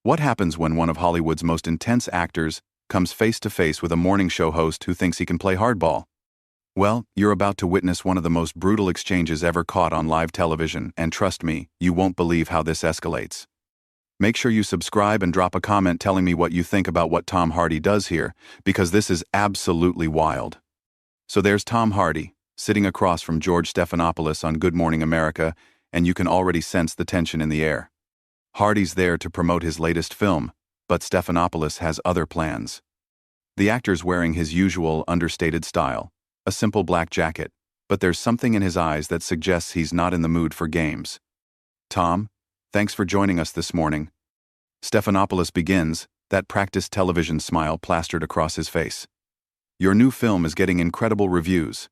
What happens when one of Hollywood's most intense actors comes face to face with a morning show host who thinks he can play hardball? Well, you're about to witness one of the most brutal exchanges ever caught on live television, and trust me, you won't believe how this escalates. Make sure you subscribe and drop a comment telling me what you think about what Tom Hardy does here, because this is absolutely wild. So there's Tom Hardy, sitting across from George Stephanopoulos on Good Morning America, and you can already sense the tension in the air. Hardy's there to promote his latest film, but Stephanopoulos has other plans. The actor's wearing his usual understated style, a simple black jacket, but there's something in his eyes that suggests he's not in the mood for games. Tom, thanks for joining us this morning. Stephanopoulos begins, that practiced television smile plastered across his face. Your new film is getting incredible reviews,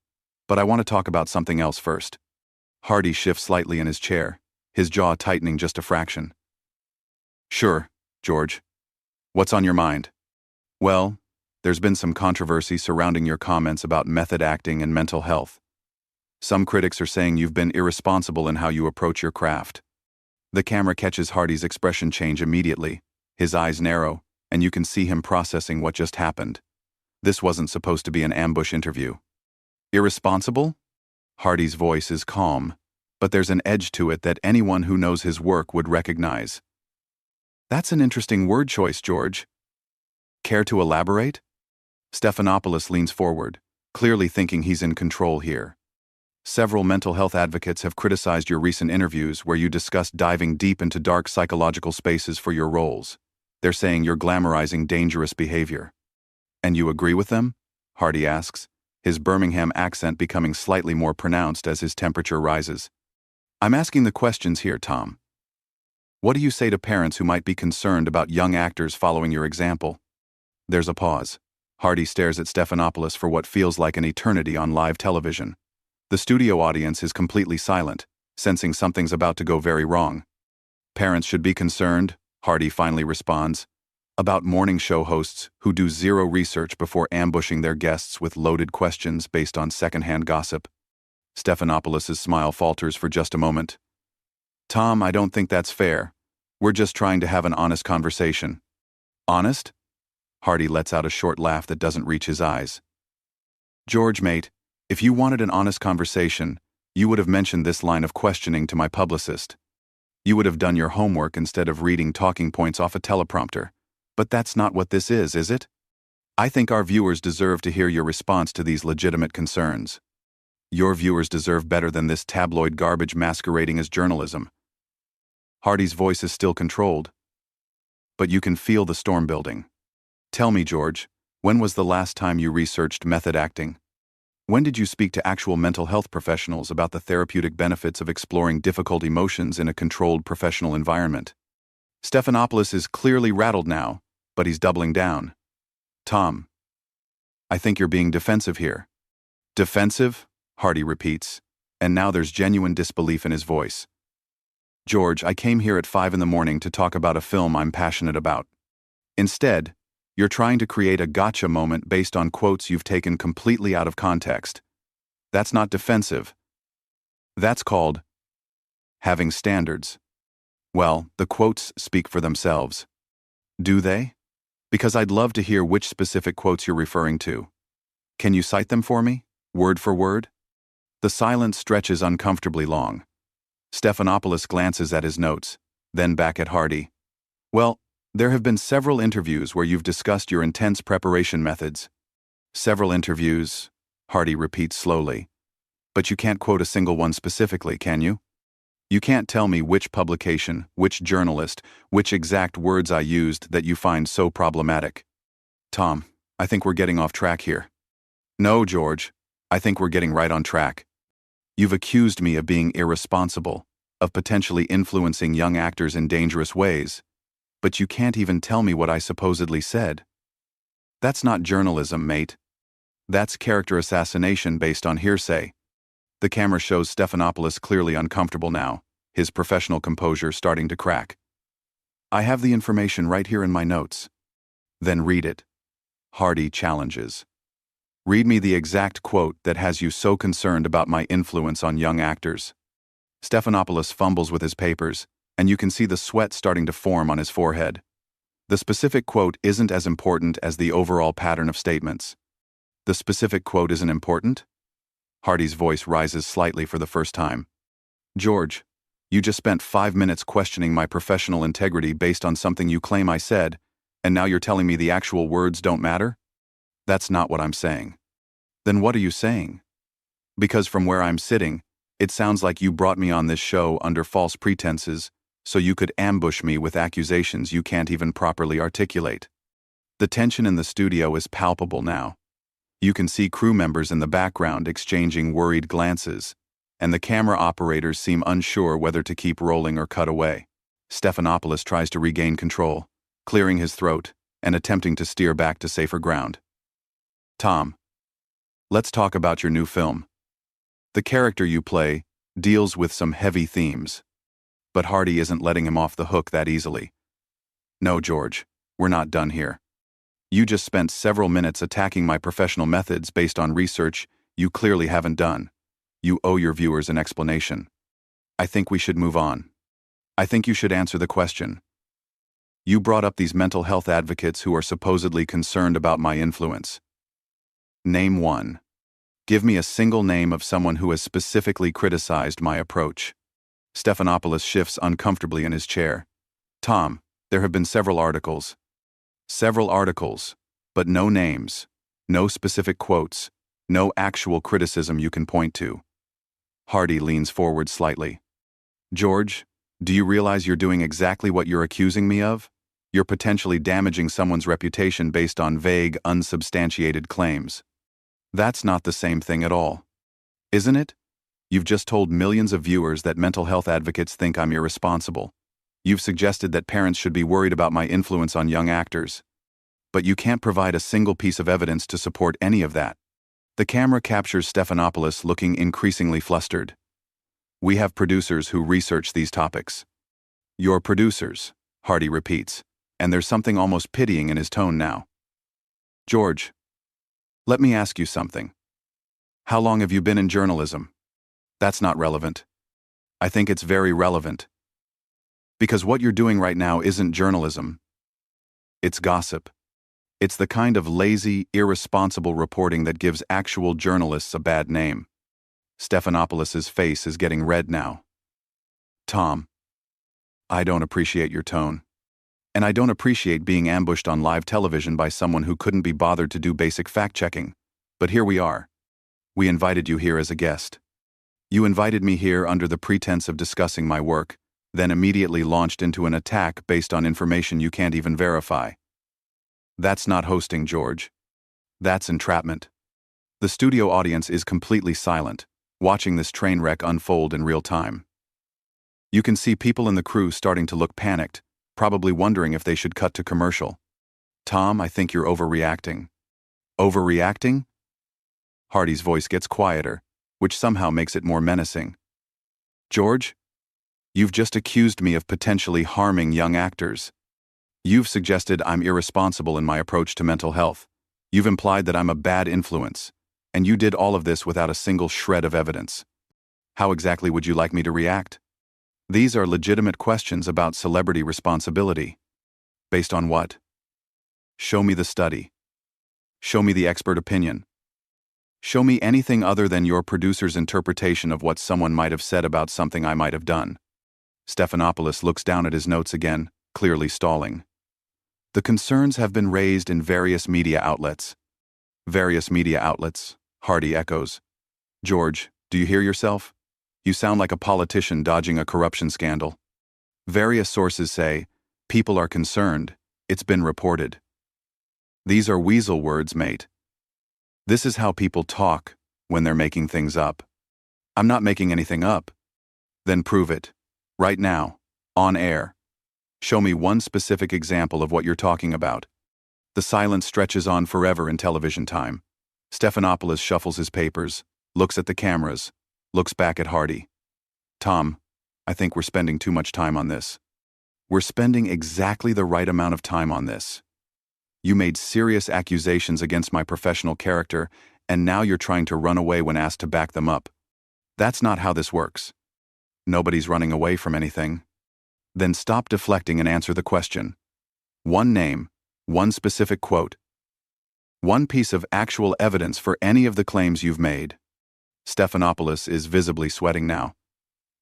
but I want to talk about something else first. Hardy shifts slightly in his chair, his jaw tightening just a fraction. Sure, George. What's on your mind? Well, there's been some controversy surrounding your comments about method acting and mental health. Some critics are saying you've been irresponsible in how you approach your craft. The camera catches Hardy's expression change immediately, his eyes narrow, and you can see him processing what just happened. This wasn't supposed to be an ambush interview. Irresponsible? Hardy's voice is calm, but there's an edge to it that anyone who knows his work would recognize. That's an interesting word choice, George. Care to elaborate? Stephanopoulos leans forward, clearly thinking he's in control here. Several mental health advocates have criticized your recent interviews where you discussed diving deep into dark psychological spaces for your roles. They're saying you're glamorizing dangerous behavior. And you agree with them? Hardy asks, his Birmingham accent becoming slightly more pronounced as his temperature rises. I'm asking the questions here, Tom. What do you say to parents who might be concerned about young actors following your example? There's a pause. Hardy stares at Stephanopoulos for what feels like an eternity on live television. The studio audience is completely silent, sensing something's about to go very wrong. Parents should be concerned, Hardy finally responds, about morning show hosts who do zero research before ambushing their guests with loaded questions based on secondhand gossip. Stephanopoulos' smile falters for just a moment. Tom, I don't think that's fair. We're just trying to have an honest conversation. Honest? Hardy lets out a short laugh that doesn't reach his eyes. George, mate, if you wanted an honest conversation, you would have mentioned this line of questioning to my publicist. You would have done your homework instead of reading talking points off a teleprompter. But that's not what this is it? I think our viewers deserve to hear your response to these legitimate concerns. Your viewers deserve better than this tabloid garbage masquerading as journalism. Hardy's voice is still controlled, but you can feel the storm building. Tell me, George, when was the last time you researched method acting? When did you speak to actual mental health professionals about the therapeutic benefits of exploring difficult emotions in a controlled professional environment? Stephanopoulos is clearly rattled now, but he's doubling down. Tom, I think you're being defensive here. Defensive? Hardy repeats, and now there's genuine disbelief in his voice. George, I came here at 5 a.m. to talk about a film I'm passionate about. Instead, you're trying to create a gotcha moment based on quotes you've taken completely out of context. That's not defensive. That's called having standards. Well, the quotes speak for themselves. Do they? Because I'd love to hear which specific quotes you're referring to. Can you cite them for me, word for word? The silence stretches uncomfortably long. Stephanopoulos glances at his notes, then back at Hardy. Well, there have been several interviews where you've discussed your intense preparation methods. Several interviews, Hardy repeats slowly. But you can't quote a single one specifically, can you? You can't tell me which publication, which journalist, which exact words I used that you find so problematic. Tom, I think we're getting off track here. No, George, I think we're getting right on track. You've accused me of being irresponsible, of potentially influencing young actors in dangerous ways. But you can't even tell me what I supposedly said. That's not journalism, mate. That's character assassination based on hearsay. The camera shows Stephanopoulos clearly uncomfortable now, his professional composure starting to crack. I have the information right here in my notes. Then read it. Hardy challenges. Read me the exact quote that has you so concerned about my influence on young actors. Stephanopoulos fumbles with his papers, and you can see the sweat starting to form on his forehead. The specific quote isn't as important as the overall pattern of statements. The specific quote isn't important? Hardy's voice rises slightly for the first time. George, you just spent 5 minutes questioning my professional integrity based on something you claim I said, and now you're telling me the actual words don't matter? That's not what I'm saying. Then what are you saying? Because from where I'm sitting, it sounds like you brought me on this show under false pretenses, so you could ambush me with accusations you can't even properly articulate. The tension in the studio is palpable now. You can see crew members in the background exchanging worried glances, and the camera operators seem unsure whether to keep rolling or cut away. Stephanopoulos tries to regain control, clearing his throat and attempting to steer back to safer ground. Tom, let's talk about your new film. The character you play deals with some heavy themes, but Hardy isn't letting him off the hook that easily. No, George, we're not done here. You just spent several minutes attacking my professional methods based on research you clearly haven't done. You owe your viewers an explanation. I think we should move on. I think you should answer the question. You brought up these mental health advocates who are supposedly concerned about my influence. Name one. Give me a single name of someone who has specifically criticized my approach. Stephanopoulos shifts uncomfortably in his chair. Tom, there have been several articles. Several articles, but no names, no specific quotes, no actual criticism you can point to. Hardy leans forward slightly. George, do you realize you're doing exactly what you're accusing me of? You're potentially damaging someone's reputation based on vague, unsubstantiated claims. That's not the same thing at all. Isn't it? You've just told millions of viewers that mental health advocates think I'm irresponsible. You've suggested that parents should be worried about my influence on young actors. But you can't provide a single piece of evidence to support any of that. The camera captures Stephanopoulos looking increasingly flustered. We have producers who research these topics. Your producers, Hardy repeats, and there's something almost pitying in his tone now. George, let me ask you something. How long have you been in journalism? That's not relevant. I think it's very relevant. Because what you're doing right now isn't journalism. It's gossip. It's the kind of lazy, irresponsible reporting that gives actual journalists a bad name. Stephanopoulos' face is getting red now. Tom, I don't appreciate your tone. And I don't appreciate being ambushed on live television by someone who couldn't be bothered to do basic fact-checking. But here we are. We invited you here as a guest. You invited me here under the pretense of discussing my work, then immediately launched into an attack based on information you can't even verify. That's not hosting, George. That's entrapment. The studio audience is completely silent, watching this train wreck unfold in real time. You can see people in the crew starting to look panicked, probably wondering if they should cut to commercial. Tom, I think you're overreacting. Overreacting? Hardy's voice gets quieter, which somehow makes it more menacing. George, you've just accused me of potentially harming young actors. You've suggested I'm irresponsible in my approach to mental health. You've implied that I'm a bad influence, and you did all of this without a single shred of evidence. How exactly would you like me to react? These are legitimate questions about celebrity responsibility. Based on what? Show me the study. Show me the expert opinion. Show me anything other than your producer's interpretation of what someone might have said about something I might have done. Stephanopoulos looks down at his notes again, clearly stalling. The concerns have been raised in various media outlets. Various media outlets, Hardy echoes. George, do you hear yourself? You sound like a politician dodging a corruption scandal. Various sources say, people are concerned, it's been reported. These are weasel words, mate. This is how people talk when they're making things up. I'm not making anything up. Then prove it. Right now. On air. Show me one specific example of what you're talking about. The silence stretches on forever in television time. Stephanopoulos shuffles his papers, looks at the cameras, looks back at Hardy. Tom, I think we're spending too much time on this. We're spending exactly the right amount of time on this. You made serious accusations against my professional character, and now you're trying to run away when asked to back them up. That's not how this works. Nobody's running away from anything. Then stop deflecting and answer the question. One name, one specific quote, one piece of actual evidence for any of the claims you've made. Stephanopoulos is visibly sweating now.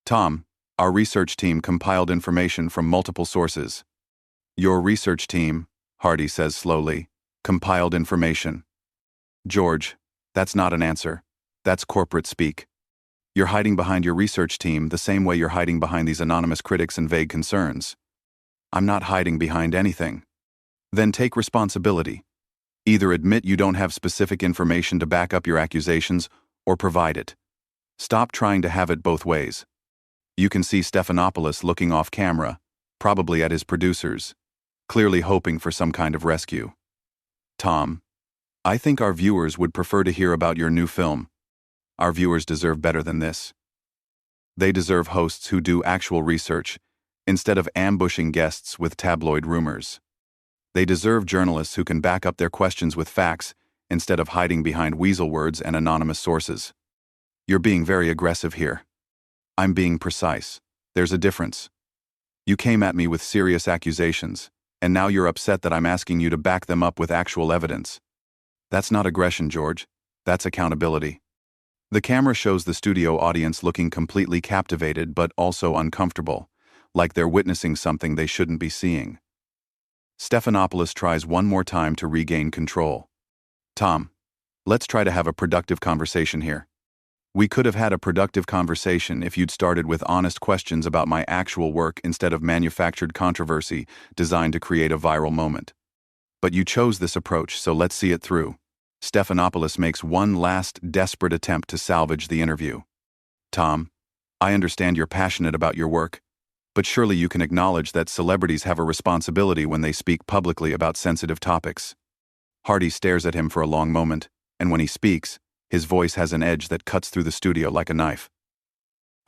Tom, our research team compiled information from multiple sources. Your research team, Hardy says slowly, compiled information. George, that's not an answer. That's corporate speak. You're hiding behind your research team the same way you're hiding behind these anonymous critics and vague concerns. I'm not hiding behind anything. Then take responsibility. Either admit you don't have specific information to back up your accusations, or provide it. Stop trying to have it both ways. You can see Stephanopoulos looking off camera, probably at his producers, clearly hoping for some kind of rescue. Tom, I think our viewers would prefer to hear about your new film. Our viewers deserve better than this. They deserve hosts who do actual research, instead of ambushing guests with tabloid rumors. They deserve journalists who can back up their questions with facts, instead of hiding behind weasel words and anonymous sources. You're being very aggressive here. I'm being precise. There's a difference. You came at me with serious accusations, and now you're upset that I'm asking you to back them up with actual evidence. That's not aggression, George. That's accountability. The camera shows the studio audience looking completely captivated but also uncomfortable, like they're witnessing something they shouldn't be seeing. Stephanopoulos tries one more time to regain control. Tom, let's try to have a productive conversation here. We could have had a productive conversation if you'd started with honest questions about my actual work instead of manufactured controversy designed to create a viral moment. But you chose this approach, so let's see it through. Stephanopoulos makes one last desperate attempt to salvage the interview. Tom, I understand you're passionate about your work, but surely you can acknowledge that celebrities have a responsibility when they speak publicly about sensitive topics. Hardy stares at him for a long moment, and when he speaks, his voice has an edge that cuts through the studio like a knife.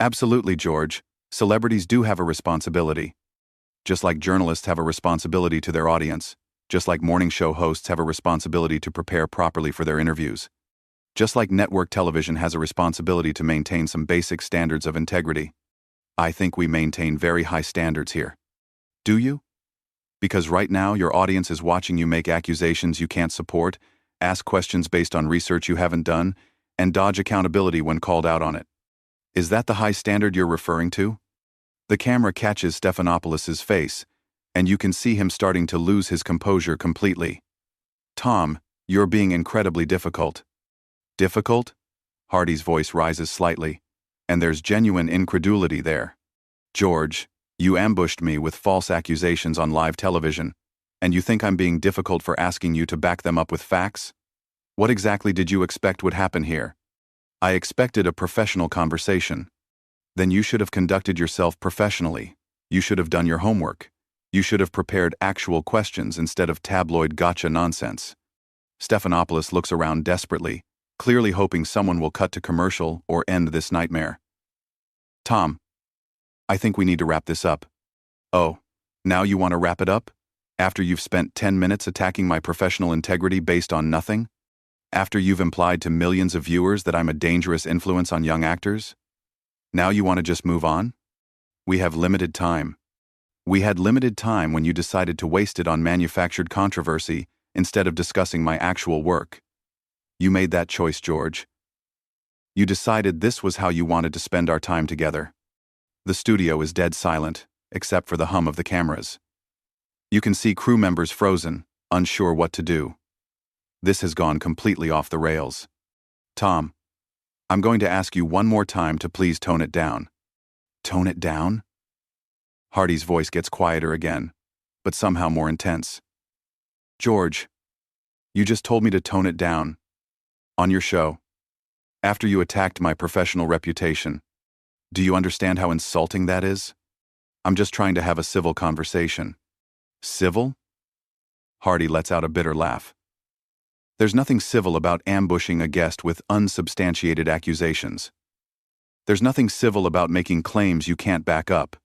Absolutely, George. Celebrities do have a responsibility. Just like journalists have a responsibility to their audience, just like morning show hosts have a responsibility to prepare properly for their interviews, just like network television has a responsibility to maintain some basic standards of integrity. I think we maintain very high standards here. Do you? Because right now your audience is watching you make accusations you can't support, ask questions based on research you haven't done, and dodge accountability when called out on it. Is that the high standard you're referring to? The camera catches Stephanopoulos' face, and you can see him starting to lose his composure completely. Tom, you're being incredibly difficult. Difficult? Hardy's voice rises slightly, and there's genuine incredulity there. George, you ambushed me with false accusations on live television, and you think I'm being difficult for asking you to back them up with facts? What exactly did you expect would happen here? I expected a professional conversation. Then you should have conducted yourself professionally. You should have done your homework. You should have prepared actual questions instead of tabloid gotcha nonsense. Stephanopoulos looks around desperately, clearly hoping someone will cut to commercial or end this nightmare. Tom, I think we need to wrap this up. Oh, now you want to wrap it up? After you've spent 10 minutes attacking my professional integrity based on nothing? After you've implied to millions of viewers that I'm a dangerous influence on young actors? Now you want to just move on? We have limited time. We had limited time when you decided to waste it on manufactured controversy instead of discussing my actual work. You made that choice, George. You decided this was how you wanted to spend our time together. The studio is dead silent, except for the hum of the cameras. You can see crew members frozen, unsure what to do. This has gone completely off the rails. Tom, I'm going to ask you one more time to please tone it down. Tone it down? Hardy's voice gets quieter again, but somehow more intense. George, you just told me to tone it down. On your show. After you attacked my professional reputation. Do you understand how insulting that is? I'm just trying to have a civil conversation. Civil? Hardy lets out a bitter laugh. There's nothing civil about ambushing a guest with unsubstantiated accusations. There's nothing civil about making claims you can't back up.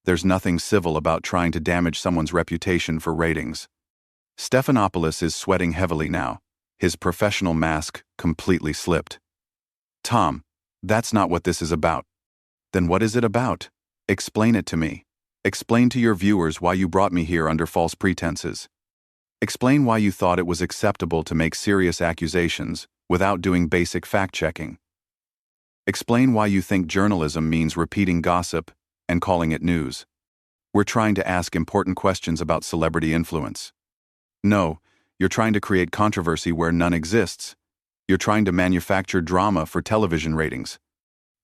There's nothing civil about trying to damage someone's reputation for ratings. Stephanopoulos is sweating heavily now, his professional mask completely slipped. Tom, that's not what this is about. Then what is it about? Explain it to me. Explain to your viewers why you brought me here under false pretenses. Explain why you thought it was acceptable to make serious accusations without doing basic fact-checking. Explain why you think journalism means repeating gossip and calling it news. We're trying to ask important questions about celebrity influence. No, you're trying to create controversy where none exists. You're trying to manufacture drama for television ratings.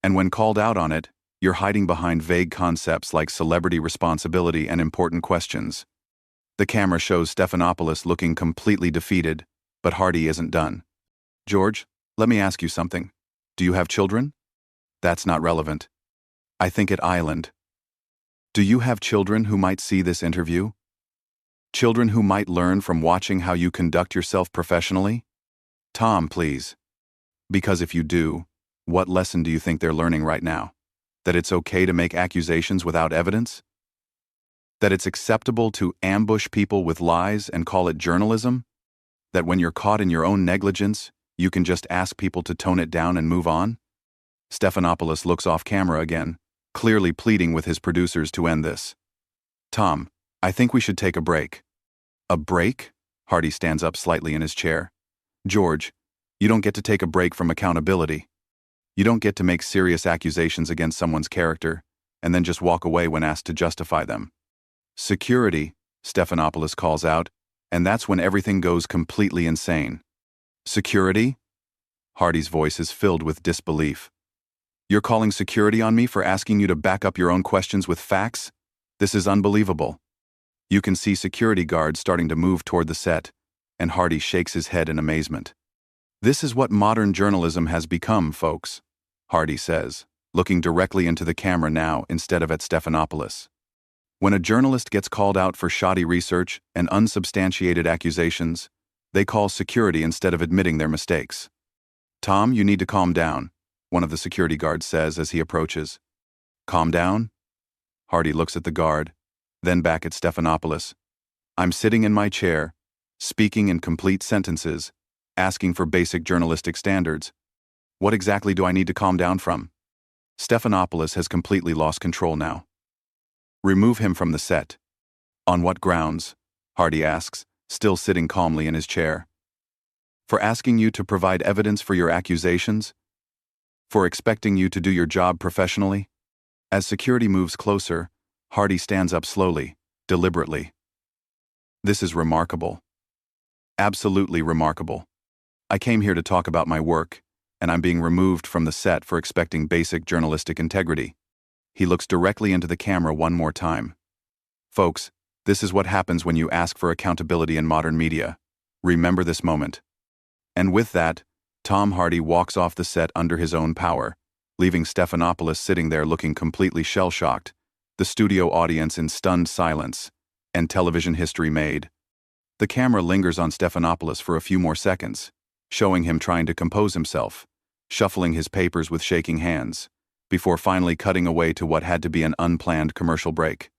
And when called out on it, you're hiding behind vague concepts like celebrity responsibility and important questions. The camera shows Stephanopoulos looking completely defeated, but Hardy isn't done. George, let me ask you something. Do you have children? That's not relevant. I think at Island. Do you have children who might see this interview? Children who might learn from watching how you conduct yourself professionally? Tom, please. Because if you do, what lesson do you think they're learning right now? That it's okay to make accusations without evidence? That it's acceptable to ambush people with lies and call it journalism? That when you're caught in your own negligence, you can just ask people to tone it down and move on? Stephanopoulos looks off camera again, clearly pleading with his producers to end this. Tom, I think we should take a break. A break? Hardy stands up slightly in his chair. George, you don't get to take a break from accountability. You don't get to make serious accusations against someone's character and then just walk away when asked to justify them. Security, Stephanopoulos calls out, and that's when everything goes completely insane. Security? Hardy's voice is filled with disbelief. You're calling security on me for asking you to back up your own questions with facts? This is unbelievable. You can see security guards starting to move toward the set, and Hardy shakes his head in amazement. This is what modern journalism has become, folks, Hardy says, looking directly into the camera now instead of at Stephanopoulos. When a journalist gets called out for shoddy research and unsubstantiated accusations, they call security instead of admitting their mistakes. Tom, you need to calm down, one of the security guards says as he approaches. Calm down? Hardy looks at the guard, then back at Stephanopoulos. I'm sitting in my chair, speaking in complete sentences, asking for basic journalistic standards. What exactly do I need to calm down from? Stephanopoulos has completely lost control now. Remove him from the set. On what grounds? Hardy asks, still sitting calmly in his chair. For asking you to provide evidence for your accusations? For expecting you to do your job professionally? As security moves closer, Hardy stands up slowly, deliberately. This is remarkable. Absolutely remarkable. I came here to talk about my work, and I'm being removed from the set for expecting basic journalistic integrity. He looks directly into the camera one more time. Folks, this is what happens when you ask for accountability in modern media. Remember this moment. And with that, Tom Hardy walks off the set under his own power, leaving Stephanopoulos sitting there looking completely shell-shocked, the studio audience in stunned silence, and television history made. The camera lingers on Stephanopoulos for a few more seconds, showing him trying to compose himself, shuffling his papers with shaking hands, before finally cutting away to what had to be an unplanned commercial break.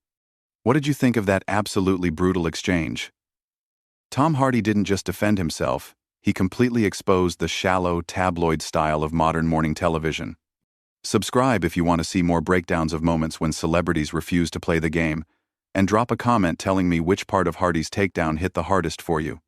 What did you think of that absolutely brutal exchange? Tom Hardy didn't just defend himself, he completely exposed the shallow, tabloid style of modern morning television. Subscribe if you want to see more breakdowns of moments when celebrities refuse to play the game, and drop a comment telling me which part of Hardy's takedown hit the hardest for you.